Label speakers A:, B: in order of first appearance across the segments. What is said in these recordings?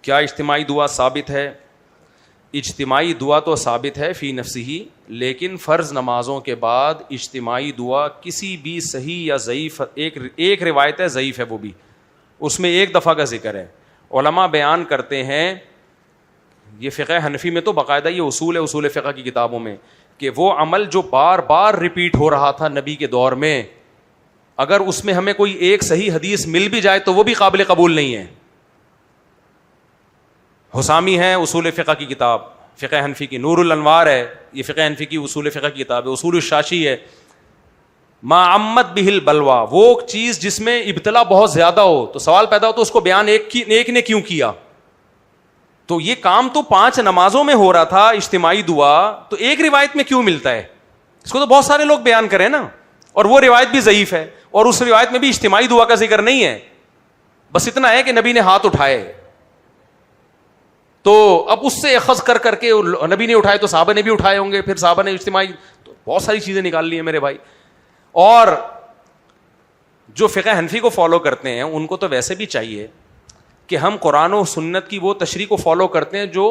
A: کیا اجتماعی دعا ثابت ہے؟ اجتماعی دعا تو ثابت ہے فی نفسہ، لیکن فرض نمازوں کے بعد اجتماعی دعا کسی بھی صحیح یا ضعیف، ایک روایت ہے ضعیف ہے، وہ بھی اس میں ایک دفعہ کا ذکر ہے. علماء بیان کرتے ہیں، یہ فقہ حنفی میں تو باقاعدہ یہ اصول ہے، اصول فقہ کی کتابوں میں، کہ وہ عمل جو بار بار ریپیٹ ہو رہا تھا نبی کے دور میں، اگر اس میں ہمیں کوئی ایک صحیح حدیث مل بھی جائے تو وہ بھی قابل قبول نہیں ہے. حسامی ہے اصول فقہ کی کتاب، فقہ حنفی کی نور الانوار ہے، یہ فقہ حنفی کی اصول فقہ کی کتاب ہے. اصول الشاشی ہے، ما عمت بہ البلوا، وہ چیز جس میں ابتلا بہت زیادہ ہو تو سوال پیدا ہو تو اس کو بیان ایک نے کیوں کیا. تو یہ کام تو 5 نمازوں میں ہو رہا تھا اجتماعی دعا، تو ایک روایت میں کیوں ملتا ہے؟ اس کو تو بہت سارے لوگ بیان کریں نا، اور وہ روایت بھی ضعیف ہے، اور اس روایت میں بھی اجتماعی دعا کا ذکر نہیں ہے. بس اتنا ہے کہ نبی نے ہاتھ اٹھائے، تو اب اس سے اخذ کر کے نبی نے اٹھائے تو صحابہ نے بھی اٹھائے ہوں گے، پھر صحابہ نے اجتماعی، تو بہت ساری چیزیں نکال لی ہیں میرے بھائی. اور جو فقہ حنفی کو فالو کرتے ہیں ان کو تو ویسے بھی چاہیے کہ ہم قرآن و سنت کی وہ تشریح کو فالو کرتے ہیں جو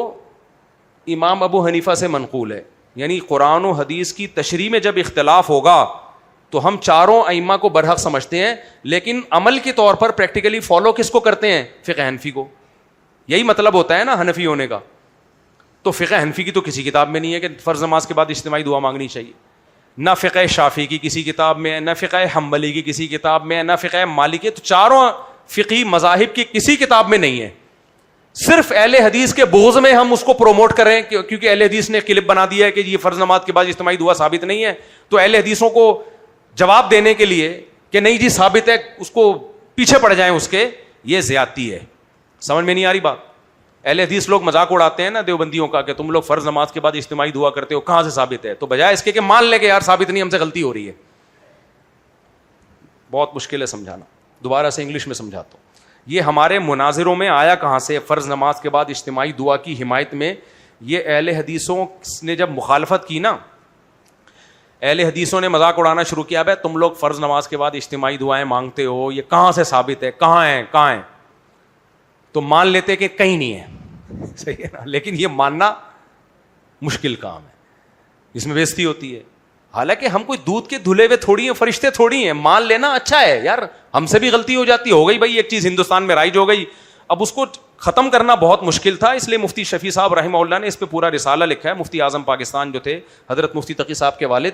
A: امام ابو حنیفہ سے منقول ہے. یعنی قرآن و حدیث کی تشریح میں جب اختلاف ہوگا تو ہم چاروں ائمہ کو برحق سمجھتے ہیں، لیکن عمل کے طور پر پریکٹیکلی فالو کس کو کرتے ہیں؟ فقہ حنفی کو. یہی مطلب ہوتا ہے نا حنفی ہونے کا. تو فقہ حنفی کی تو کسی کتاب میں نہیں ہے کہ فرض نماز کے بعد اجتماعی دعا مانگنی چاہیے، نہ فقہ شافعی کی کسی کتاب میں، نہ فقہ حنبلی کی کسی کتاب میں، نہ فقہ مالکی، تو چاروں فقہی مذاہب کی کسی کتاب میں نہیں ہے. صرف اہل حدیث کے بغض میں ہم اس کو پروموٹ کریں کیونکہ اہل حدیث نے کلپ بنا دیا ہے کہ یہ فرض نماز کے بعد اجتماعی دعا ثابت نہیں ہے، تو اہل حدیثوں کو جواب دینے کے لیے کہ نہیں جی ثابت ہے، اس کو پیچھے پڑ جائیں اس کے، یہ زیادتی ہے. سمجھ میں نہیں آ رہی بات؟ اہل حدیث لوگ مذاق اڑاتے ہیں نا دیوبندیوں کا کہ تم لوگ فرض نماز کے بعد اجتماعی دعا کرتے ہو، کہاں سے ثابت ہے؟ تو بجائے اس کے کہ مان لے کہ یار ثابت نہیں، ہم سے غلطی ہو رہی ہے. بہت مشکل ہے سمجھانا، دوبارہ سے انگلش میں سمجھاتا ہوں. یہ ہمارے مناظروں میں آیا کہاں سے فرض نماز کے بعد اجتماعی دعا کی حمایت میں؟ یہ اہل حدیثوں نے جب مخالفت کی نا، اہل حدیثوں نے مذاق اڑانا شروع کیا، بھائی تم لوگ فرض نماز کے بعد اجتماعی دعائیں مانگتے ہو، یہ کہاں سے ثابت ہے؟ کہاں ہیں؟ تو مان لیتے کہ کہیں نہیں ہے، صحیح ہے نا. لیکن یہ ماننا مشکل کام ہے، اس میں بےزتی ہوتی ہے. حالانکہ ہم کوئی دودھ کے دھلے ہوئے تھوڑی ہیں، فرشتے تھوڑی ہیں. مان لینا اچھا ہے یار، ہم سے بھی غلطی ہو جاتی، ہو گئی بھائی، ایک چیز ہندوستان میں رائج ہو گئی، اب اس کو ختم کرنا بہت مشکل تھا. اس لیے مفتی شفیع صاحب رحمہ اللہ نے اس پہ پورا رسالہ لکھا ہے. مفتی اعظم پاکستان جو تھے حضرت مفتی تقی صاحب کے والد،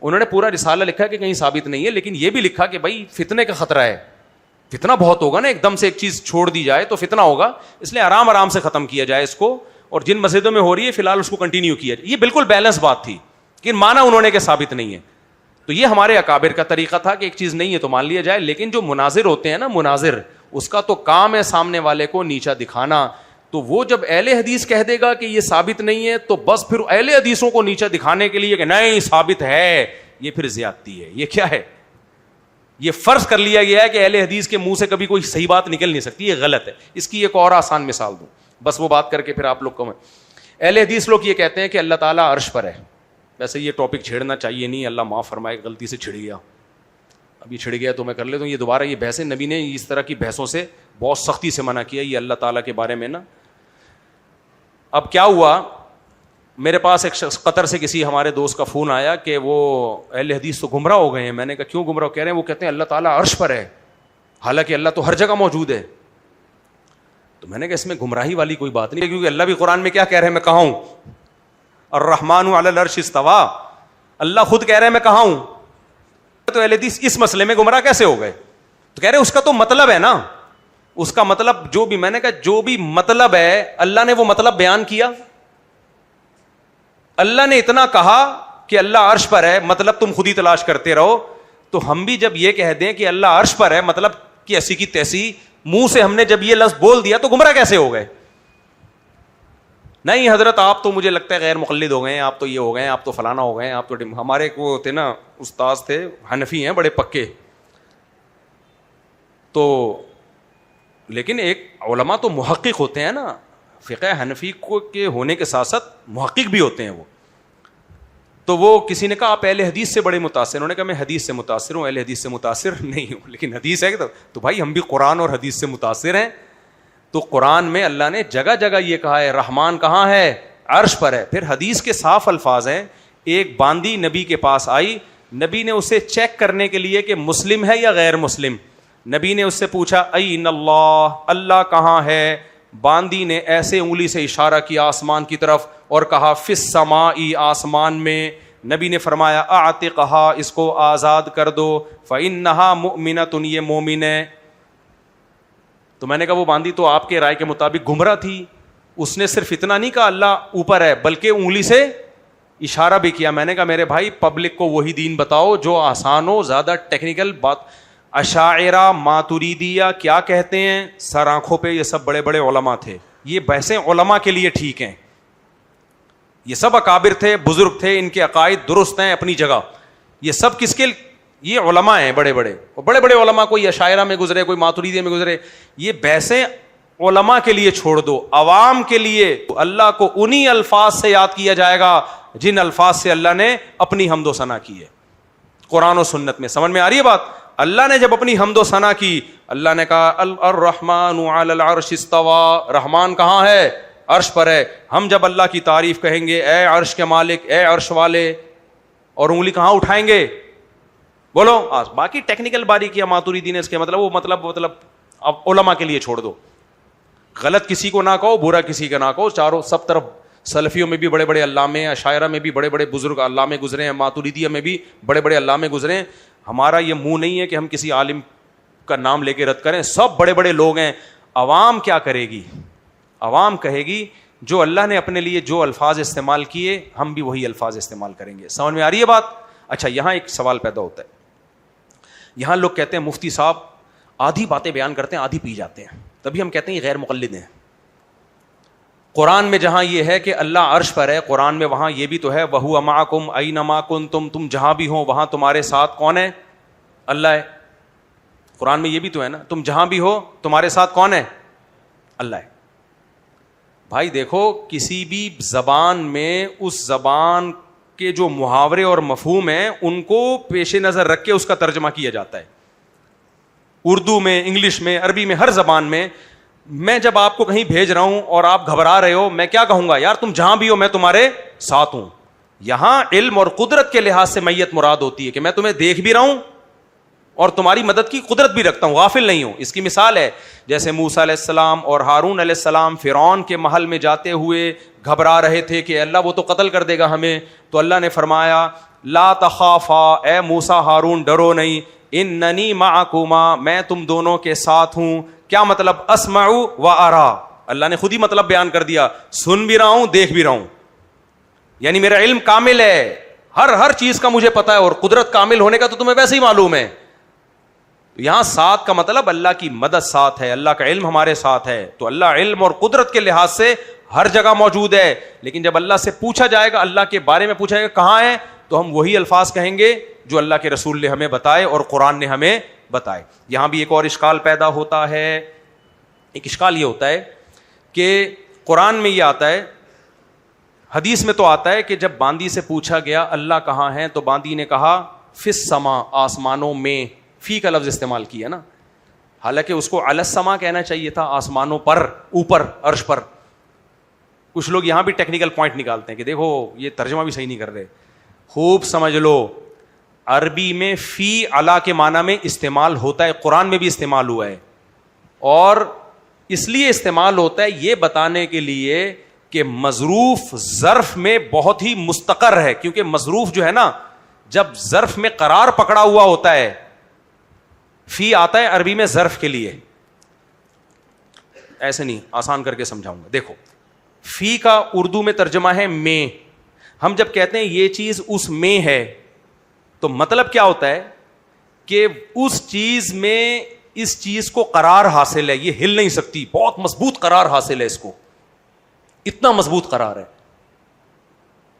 A: انہوں نے پورا رسالہ لکھا کہ کہیں ثابت نہیں ہے، لیکن یہ بھی لکھا کہ بھائی فتنے کا خطرہ ہے، فتنہ بہت ہوگا نا، ایک دم سے ایک چیز چھوڑ دی جائے تو فتنہ ہوگا، اس لیے آرام سے ختم کیا جائے اس کو، اور جن مسجدوں میں ہو رہی ہے فی الحال اس کو کنٹینیو کیا جائے. یہ بالکل بیلنس بات تھی، لیکن مانا انہوں نے کہ ثابت نہیں ہے. تو یہ ہمارے اکابر کا طریقہ تھا کہ ایک چیز نہیں ہے تو مان لیا جائے. لیکن جو مناظر ہوتے ہیں نا، مناظر، اس کا تو کام ہے سامنے والے کو نیچا دکھانا. تو وہ جب اہل حدیث کہہ دے گا کہ یہ ثابت نہیں ہے تو بس پھر اہل حدیثوں کو نیچا دکھانے کے لیے کہ نہیں ثابت ہے، یہ پھر زیادتی ہے. یہ کیا ہے؟ یہ فرض کر لیا گیا ہے کہ اہل حدیث کے منہ سے کبھی کوئی صحیح بات نکل نہیں سکتی. یہ غلط ہے. اس کی ایک اور آسان مثال دوں، بس وہ بات کر کے پھر آپ لوگ کو. اہل حدیث لوگ یہ کہتے ہیں کہ اللہ تعالیٰ عرش پر ہے. ویسے یہ ٹاپک چھیڑنا چاہیے نہیں، اللہ معاف فرمائے، غلطی سے چھڑ گیا، ابھی چھڑ گیا تو میں کر لیتا ہوں. یہ دوبارہ یہ بحثیں، نبی نے اس طرح کی بحثوں سے بہت سختی سے منع کیا. یہ اللہ تعالیٰ کے بارے میں نا. اب کیا ہوا، میرے پاس ایک شخص قطر سے کسی ہمارے دوست کا فون آیا کہ وہ اہل حدیث تو گمراہ ہو گئے ہیں. میں نے کہا کیوں گمراہ؟ کہہ رہے ہیں وہ کہتے ہیں اللہ تعالیٰ عرش پر ہے، حالانکہ اللہ تو ہر جگہ موجود ہے. تو میں نے کہا اس میں گمراہی والی کوئی بات نہیں، کیونکہ اللہ بھی قرآن میں کیا کہہ رہے ہیں، میں کہاں ہوں؟ الرحمن علی العرش استویٰ، اللہ خود کہہ رہے ہیں میں کہاں ہوں. تو اہل حدیث اس مسئلے میں گمراہ کیسے ہو گئے؟ تو کہہ رہے اس کا تو مطلب ہے نا، اس کا مطلب جو بھی، میں نے کہا جو بھی مطلب ہے اللہ نے وہ مطلب بیان کیا. اللہ نے اتنا کہا کہ اللہ عرش پر ہے، مطلب تم خود ہی تلاش کرتے رہو. تو ہم بھی جب یہ کہہ دیں کہ اللہ عرش پر ہے، مطلب کہ ایسی کی تیسی منہ سے ہم نے جب یہ لفظ بول دیا تو گمراہ کیسے ہو گئے؟ نہیں حضرت آپ تو مجھے لگتا ہے غیر مقلد ہو گئے ہیں، آپ تو یہ ہو گئے ہیں، آپ تو فلانا ہو گئے ہیں، آپ تو ہمارے وہ تھے نا استاد تھے حنفی ہیں بڑے پکے. تو لیکن ایک علماء تو محقق ہوتے ہیں نا، فقہ حنفی کو کے ہونے کے ساتھ ساتھ محقق بھی ہوتے ہیں وہ. تو وہ کسی نے کہا آپ اہل حدیث سے بڑے متاثر، انہوں نے کہا میں حدیث سے متاثر ہوں، اہل حدیث سے متاثر نہیں ہوں. لیکن حدیث ہے تو بھائی ہم بھی قرآن اور حدیث سے متاثر ہیں. تو قرآن میں اللہ نے جگہ جگہ یہ کہا ہے رحمان کہاں ہے؟ عرش پر ہے. پھر حدیث کے صاف الفاظ ہیں, ایک باندی نبی کے پاس آئی, نبی نے اسے چیک کرنے کے لیے کہ مسلم ہے یا غیر مسلم, نبی نے اس سے پوچھا این اللہ, اللہ کہاں ہے؟ باندی نے ایسے انگلی سے اشارہ کیا آسمان کی طرف اور کہا فی السماء, آسمان میں. نبی نے فرمایا اعتقھا, اس کو آزاد کر دو, فانھا مؤمنۃ, یہ مومن ہے. تو میں نے کہا وہ باندی تو آپ کے رائے کے مطابق گمراہ تھی, اس نے صرف اتنا نہیں کہا اللہ اوپر ہے بلکہ انگلی سے اشارہ بھی کیا. میں نے کہا میرے بھائی پبلک کو وہی دین بتاؤ جو آسان ہو, زیادہ ٹیکنیکل بات. اشاعرہ ماتریدیہ کیا کہتے ہیں؟ سر آنکھوں پہ یہ سب بڑے بڑے علماء تھے, یہ بحثیں علماء کے لیے ٹھیک ہیں, یہ سب اکابر تھے, بزرگ تھے, ان کے عقائد درست ہیں اپنی جگہ. یہ سب کس کے؟ یہ علماء ہیں بڑے بڑے, اور بڑے بڑے علماء, کوئی اشاعرہ میں گزرے, کوئی ماتریدیہ میں گزرے. یہ بحثیں علماء کے لیے چھوڑ دو, عوام کے لیے اللہ کو انہی الفاظ سے یاد کیا جائے گا جن الفاظ سے اللہ نے اپنی حمد و ثنا کی ہے قرآن و سنت میں. سمجھ میں آ رہی ہے بات؟ اللہ نے جب اپنی حمد و ثنا کی, اللہ نے کہا الرحمن علی العرش استوى, رحمان کہاں ہے؟ عرش پر ہے. ہم جب اللہ کی تعریف کہیں گے اے عرش کے مالک, اے عرش والے, اور انگلی کہاں اٹھائیں گے؟ بولو. باقی ٹیکنیکل باریکیاں ماتریدی نے اس کے مطلب اب علماء کے لیے چھوڑ دو. غلط کسی کو نہ کہو, برا کسی کا نہ کہو. چاروں سب طرف سلفیوں میں بھی بڑے بڑے علامے ہیں, اشاعرہ میں بھی بڑے بڑے بزرگ علامے گزرے ہیں, ماتریدیہ میں بھی بڑے بڑے علامے گزرے ہیں. ہمارا یہ منہ نہیں ہے کہ ہم کسی عالم کا نام لے کے رد کریں, سب بڑے بڑے لوگ ہیں. عوام کیا کرے گی؟ عوام کہے گی جو اللہ نے اپنے لیے جو الفاظ استعمال کیے ہم بھی وہی الفاظ استعمال کریں گے. سمجھ میں آ رہی ہے بات؟ اچھا, یہاں ایک سوال پیدا ہوتا ہے. یہاں لوگ کہتے ہیں مفتی صاحب آدھی باتیں بیان کرتے ہیں آدھی پی جاتے ہیں, تبھی ہم کہتے ہیں یہ غیر مقلد ہیں. قرآن میں جہاں یہ ہے کہ اللہ عرش پر ہے, قرآن میں وہاں یہ بھی تو ہے وَهُوَ مَعَكُمْ أَيْنَمَا كُنْتُمْ, تم جہاں بھی ہو وہاں تمہارے ساتھ کون ہے؟ اللہ ہے. قرآن میں یہ بھی تو ہے نا, تم جہاں بھی ہو تمہارے ساتھ کون ہے؟ اللہ ہے. بھائی دیکھو, کسی بھی زبان میں اس زبان کے جو محاورے اور مفہوم ہیں ان کو پیش نظر رکھ کے اس کا ترجمہ کیا جاتا ہے. اردو میں, انگلش میں, عربی میں, ہر زبان میں. میں جب آپ کو کہیں بھیج رہا ہوں اور آپ گھبرا رہے ہو, میں کیا کہوں گا؟ یار تم جہاں بھی ہو میں تمہارے ساتھ ہوں. یہاں علم اور قدرت کے لحاظ سے میت مراد ہوتی ہے کہ میں تمہیں دیکھ بھی رہا ہوں اور تمہاری مدد کی قدرت بھی رکھتا ہوں, غافل نہیں ہوں. اس کی مثال ہے جیسے موسیٰ علیہ السلام اور ہارون علیہ السلام فرعون کے محل میں جاتے ہوئے گھبرا رہے تھے کہ اللہ وہ تو قتل کر دے گا ہمیں, تو اللہ نے فرمایا لا تخافا, اے موسیٰ ہارون ڈرو نہیں, اننی معکما, میں تم دونوں کے ساتھ ہوں. کیا مطلب؟ اسمع و ارا, اللہ نے خود ہی مطلب بیان کر دیا, سن بھی رہا ہوں دیکھ بھی رہا ہوں. یعنی میرا علم کامل ہے, ہر چیز کا مجھے پتا ہے, اور قدرت کامل ہونے کا تو تمہیں ویسے ہی معلوم ہے. یہاں ساتھ کا مطلب اللہ کی مدد ساتھ ہے, اللہ کا علم ہمارے ساتھ ہے. تو اللہ علم اور قدرت کے لحاظ سے ہر جگہ موجود ہے. لیکن جب اللہ سے پوچھا جائے گا, اللہ کے بارے میں پوچھا جائے گا کہاں ہے, تو ہم وہی الفاظ کہیں گے جو اللہ کے رسول نے ہمیں بتائے اور قرآن نے ہمیں بتائے. یہاں بھی ایک اور اشکال پیدا ہوتا ہے. ایک اشکال یہ ہوتا ہے کہ قرآن میں یہ آتا ہے, حدیث میں تو آتا ہے کہ جب باندی سے پوچھا گیا اللہ کہاں ہے, تو باندی نے کہا فی السما, آسمانوں میں. فی کا لفظ استعمال کیا نا, حالانکہ اس کو علی السما کہنا چاہیے تھا, آسمانوں پر, اوپر, عرش پر. کچھ لوگ یہاں بھی ٹیکنیکل پوائنٹ نکالتے ہیں کہ دیکھو یہ ترجمہ بھی صحیح نہیں کر رہے. خوب سمجھ لو, عربی میں فی علی کے معنی میں استعمال ہوتا ہے, قرآن میں بھی استعمال ہوا ہے, اور اس لیے استعمال ہوتا ہے یہ بتانے کے لیے کہ مظروف ظرف میں بہت ہی مستقر ہے. کیونکہ مظروف جو ہے نا, جب ظرف میں قرار پکڑا ہوا ہوتا ہے, فی آتا ہے عربی میں ظرف کے لیے. ایسے نہیں, آسان کر کے سمجھاؤں گا. دیکھو, فی کا اردو میں ترجمہ ہے میں. ہم جب کہتے ہیں یہ چیز اس میں ہے, تو مطلب کیا ہوتا ہے کہ اس چیز میں اس چیز کو قرار حاصل ہے, یہ ہل نہیں سکتی, بہت مضبوط قرار حاصل ہے اس کو, اتنا مضبوط قرار ہے.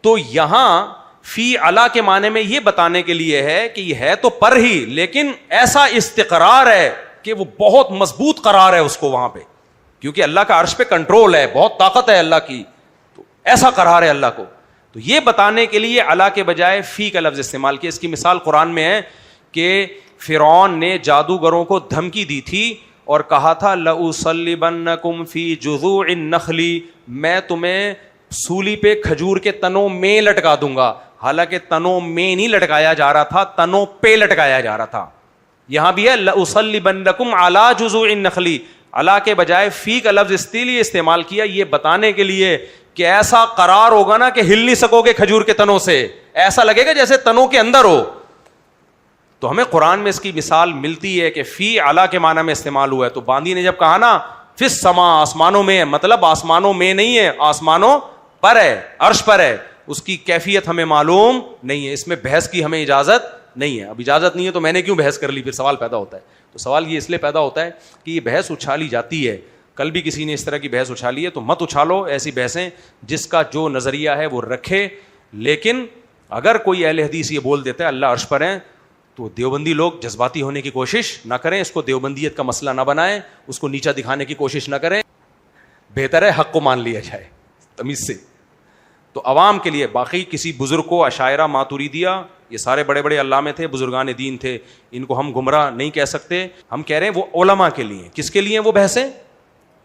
A: تو یہاں فی علا کے معنی میں یہ بتانے کے لیے ہے کہ یہ ہے تو پر ہی, لیکن ایسا استقرار ہے کہ وہ بہت مضبوط قرار ہے اس کو وہاں پہ, کیونکہ اللہ کا عرش پہ کنٹرول ہے, بہت طاقت ہے اللہ کی, تو ایسا قرار ہے اللہ کو. تو یہ بتانے کے لیے علا کے بجائے فی کا لفظ استعمال کیا. اس کی مثال قرآن میں ہے کہ فرعون نے جادوگروں کو دھمکی دی تھی اور کہا تھا لَأُصَلِّبَنَّكُمْ فِي جُذُوعِ النَّخْلِ، میں تمہیں سولی پہ کھجور کے تنوں میں لٹکا دوں گا. حالانکہ تنوں میں نہیں لٹکایا جا رہا تھا، تنوں پہ لٹکایا جا رہا تھا. یہاں بھی ہے لَأُصَلِّبَنَّكُمْ عَلَى جُذُوعِ النَّخْلِ، علا کے بجائے فی کا لفظ اس لیے استعمال کیا یہ بتانے کے لیے کہ ایسا قرار ہوگا نا کہ ہل نہیں سکو گے کھجور کے تنوں سے، ایسا لگے گا جیسے تنوں کے اندر ہو. تو ہمیں قرآن میں اس کی مثال ملتی ہے کہ فی علا کے معنی میں استعمال ہوا ہے. تو باندی نے جب کہا نا فی السماء، آسمانوں میں، مطلب آسمانوں میں نہیں ہے، آسمانوں پر ہے، عرش پر ہے. اس کی کیفیت ہمیں معلوم نہیں ہے، اس میں بحث کی ہمیں اجازت نہیں ہے. اب اجازت نہیں ہے تو میں نے کیوں بحث کر لی؟ پھر سوال پیدا ہوتا ہے. تو سوال یہ اس لیے پیدا ہوتا ہے کہ یہ بحث اچھالی جاتی ہے. کل بھی کسی نے اس طرح کی بحث اچھالی ہے، تو مت اچھالو ایسی بحثیں جس کا جو نظریہ ہے وہ رکھے. لیکن اگر کوئی اہل حدیث یہ بول دیتا ہے اللہ عرش پر ہیں، تو دیوبندی لوگ جذباتی ہونے کی کوشش نہ کریں، اس کو دیوبندیت کا مسئلہ نہ بنائیں، اس کو نیچا دکھانے کی کوشش نہ کریں. بہتر ہے حق کو مان لیا جائے تمیز سے. تو عوام کے لیے باقی کسی بزرگ کو اشاعرہ، ماتوریدیہ، یہ سارے بڑے بڑے علامے تھے، بزرگان دین تھے، ان کو ہم گمراہ نہیں کہہ سکتے. ہم کہہ رہے ہیں وہ علماء کے لیے. کس کے لیے وہ بحثیں؟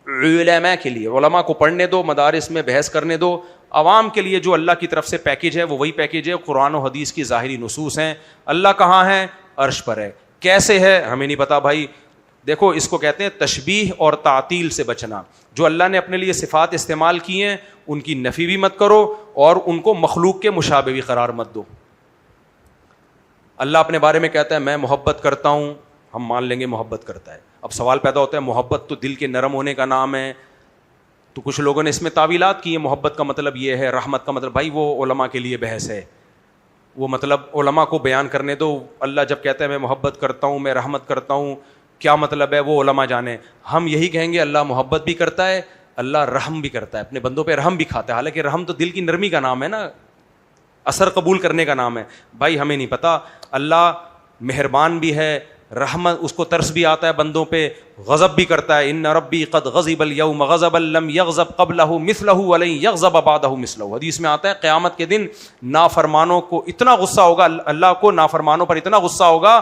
A: علماء کے لیے. علماء کو پڑھنے دو، مدارس میں بحث کرنے دو. عوام کے لیے جو اللہ کی طرف سے پیکیج ہے وہ وہی پیکیج ہے. قرآن و حدیث کی ظاہری نصوص ہیں. اللہ کہاں ہے؟ عرش پر ہے. کیسے ہے ہمیں نہیں پتا بھائی. دیکھو اس کو کہتے ہیں تشبیہ اور تعطیل سے بچنا. جو اللہ نے اپنے لیے صفات استعمال کی ہیں ان کی نفی بھی مت کرو اور ان کو مخلوق کے مشابہ بھی قرار مت دو. اللہ اپنے بارے میں کہتا ہے میں محبت کرتا ہوں، ہم مان لیں گے محبت کرتا ہے. اب سوال پیدا ہوتا ہے محبت تو دل کے نرم ہونے کا نام ہے. تو کچھ لوگوں نے اس میں تعویلات کی ہیں، محبت کا مطلب یہ ہے، رحمت کا مطلب. بھائی وہ علماء کے لیے بحث ہے، وہ مطلب علماء کو بیان کرنے دو. اللہ جب کہتا ہے میں محبت کرتا ہوں، میں رحمت کرتا ہوں، کیا مطلب ہے وہ علماء جانے. ہم یہی کہیں گے اللہ محبت بھی کرتا ہے، اللہ رحم بھی کرتا ہے، اپنے بندوں پہ رحم بھی کھاتا ہے. حالانکہ رحم تو دل کی نرمی کا نام ہے نا، اثر قبول کرنے کا نام ہے. بھائی ہمیں نہیں پتا. اللہ مہربان بھی ہے، رحمت اس کو ترس بھی آتا ہے بندوں پہ، غضب بھی کرتا ہے. ان ربی قد غضب اليوم غضبا لم يغضب قبله مثله ولن يغضب بعده مثله. حدیث میں آتا ہے قیامت کے دن نافرمانوں کو اتنا غصہ ہوگا، اللہ کو نافرمانوں پر اتنا غصہ ہوگا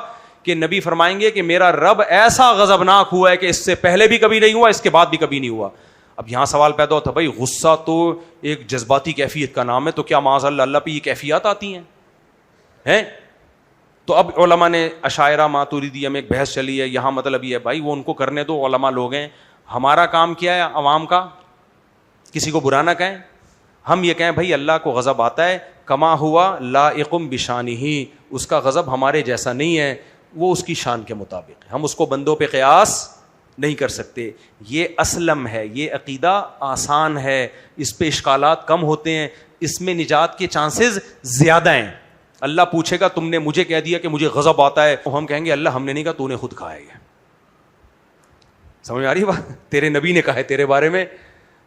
A: کہ نبی فرمائیں گے کہ میرا رب ایسا غضبناک ہوا ہے کہ اس سے پہلے بھی کبھی نہیں ہوا، اس کے بعد بھی کبھی نہیں ہوا. اب یہاں سوال پیدا ہوتا ہے بھائی غصہ تو ایک جذباتی کیفیت کا نام ہے، تو کیا معاذ اللہ اللہ پہ یہ کیفیات آتی ہیں؟ تو اب علماء نے اشاعرہ ماتوریدیہ میں ایک بحث چلی ہے. یہاں مطلب یہ ہے بھائی وہ ان کو کرنے دو، علماء لوگ ہیں. ہمارا کام کیا ہے عوام کا؟ کسی کو برا نہ کہیں. ہم یہ کہیں بھائی اللہ کو غضب آتا ہے، کما ہوا لائقم بشانہ، اس کا غضب ہمارے جیسا نہیں ہے، وہ اس کی شان کے مطابق ہے، ہم اس کو بندوں پہ قیاس نہیں کر سکتے. یہ اسلم ہے، یہ عقیدہ آسان ہے، اس پہ اشکالات کم ہوتے ہیں، اس میں نجات کے چانسز زیادہ ہیں. اللہ پوچھے گا تم نے مجھے کہہ دیا کہ مجھے غضب آتا ہے، ہم کہیں گے اللہ ہم نے نہیں کہا، تو نے خود کہا ہے. یہ سمجھ میں آ رہی بات؟ تیرے نبی نے کہا ہے تیرے بارے میں.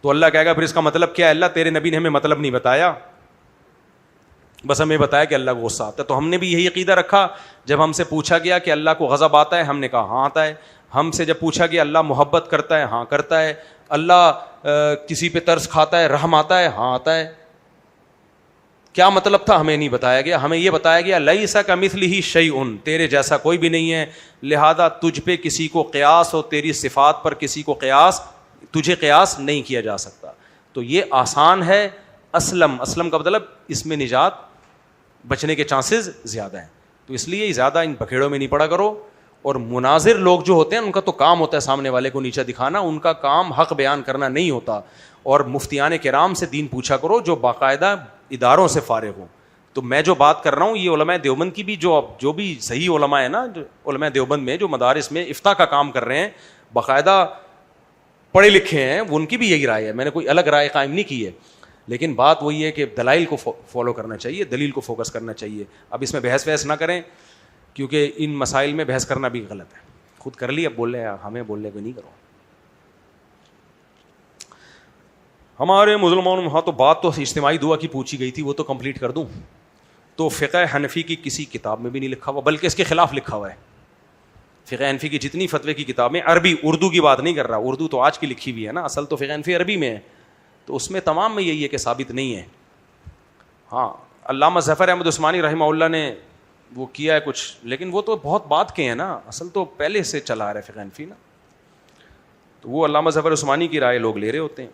A: تو اللہ کہے گا پھر اس کا مطلب کیا ہے؟ اللہ تیرے نبی نے ہمیں مطلب نہیں بتایا، بس ہمیں بتایا کہ اللہ کو غصہ آتا ہے. تو ہم نے بھی یہی عقیدہ رکھا. جب ہم سے پوچھا گیا کہ اللہ کو غضب آتا ہے، ہم نے کہا ہاں آتا ہے. ہم سے جب پوچھا گیا اللہ محبت کرتا ہے، ہاں کرتا ہے. اللہ کسی پہ ترس کھاتا ہے، رحم آتا ہے، ہاں آتا ہے. کیا مطلب تھا ہمیں نہیں بتایا گیا. ہمیں یہ بتایا گیا لیس کمثلہ شیء، تیرے جیسا کوئی بھی نہیں ہے، لہذا تجھ پہ کسی کو قیاس ہو، تیری صفات پر کسی کو قیاس، تجھے قیاس نہیں کیا جا سکتا. تو یہ آسان ہے. اسلم کا مطلب اس میں نجات، بچنے کے چانسز زیادہ ہیں. تو اس لیے زیادہ ان بکھیڑوں میں نہیں پڑا کرو. اور مناظر لوگ جو ہوتے ہیں ان کا تو کام ہوتا ہے سامنے والے کو نیچا دکھانا، ان کا کام حق بیان کرنا نہیں ہوتا. اور مفتیان کرام سے دین پوچھا کرو جو باقاعدہ اداروں سے فارغ ہوں. تو میں جو بات کر رہا ہوں یہ علماء دیوبند کی بھی جو بھی صحیح علماء ہیں نا، جو علماء دیوبند میں جو مدارس میں افتاء کا کام کر رہے ہیں، باقاعدہ پڑھے لکھے ہیں، وہ ان کی بھی یہی رائے ہے. میں نے کوئی الگ رائے قائم نہیں کی ہے. لیکن بات وہی ہے کہ دلائل کو فالو کرنا چاہیے، دلیل کو فوکس کرنا چاہیے. اب اس میں بحث نہ کریں کیونکہ ان مسائل میں بحث کرنا بھی غلط ہے. خود کر لی، اب بول رہے ہیں ہمیں بولنے کو نہیں کرو. ہمارے مسلمانوں ہاں تو بات تو اجتماعی دعا کی پوچھی گئی تھی، وہ تو کمپلیٹ کر دوں. تو فقہ حنفی کی کسی کتاب میں بھی نہیں لکھا ہوا، بلکہ اس کے خلاف لکھا ہوا ہے. فقہ حنفی کی جتنی فتوے کی کتابیں، عربی اردو کی بات نہیں کر رہا، اردو تو آج کی لکھی ہوئی ہے نا، اصل تو فقہ حنفی عربی میں ہے. تو اس میں تمام میں یہی ہے کہ ثابت نہیں ہے. ہاں علامہ ظفر احمد عثمانی رحمہ اللہ نے وہ کیا ہے کچھ، لیکن وہ تو بہت بعد کے ہیں نا، اصل تو پہلے سے چلا آ رہا ہے فقہ حنفی نا. تو وہ علامہ ظفر عثمانی کی رائے لوگ لے رہے ہوتے ہیں.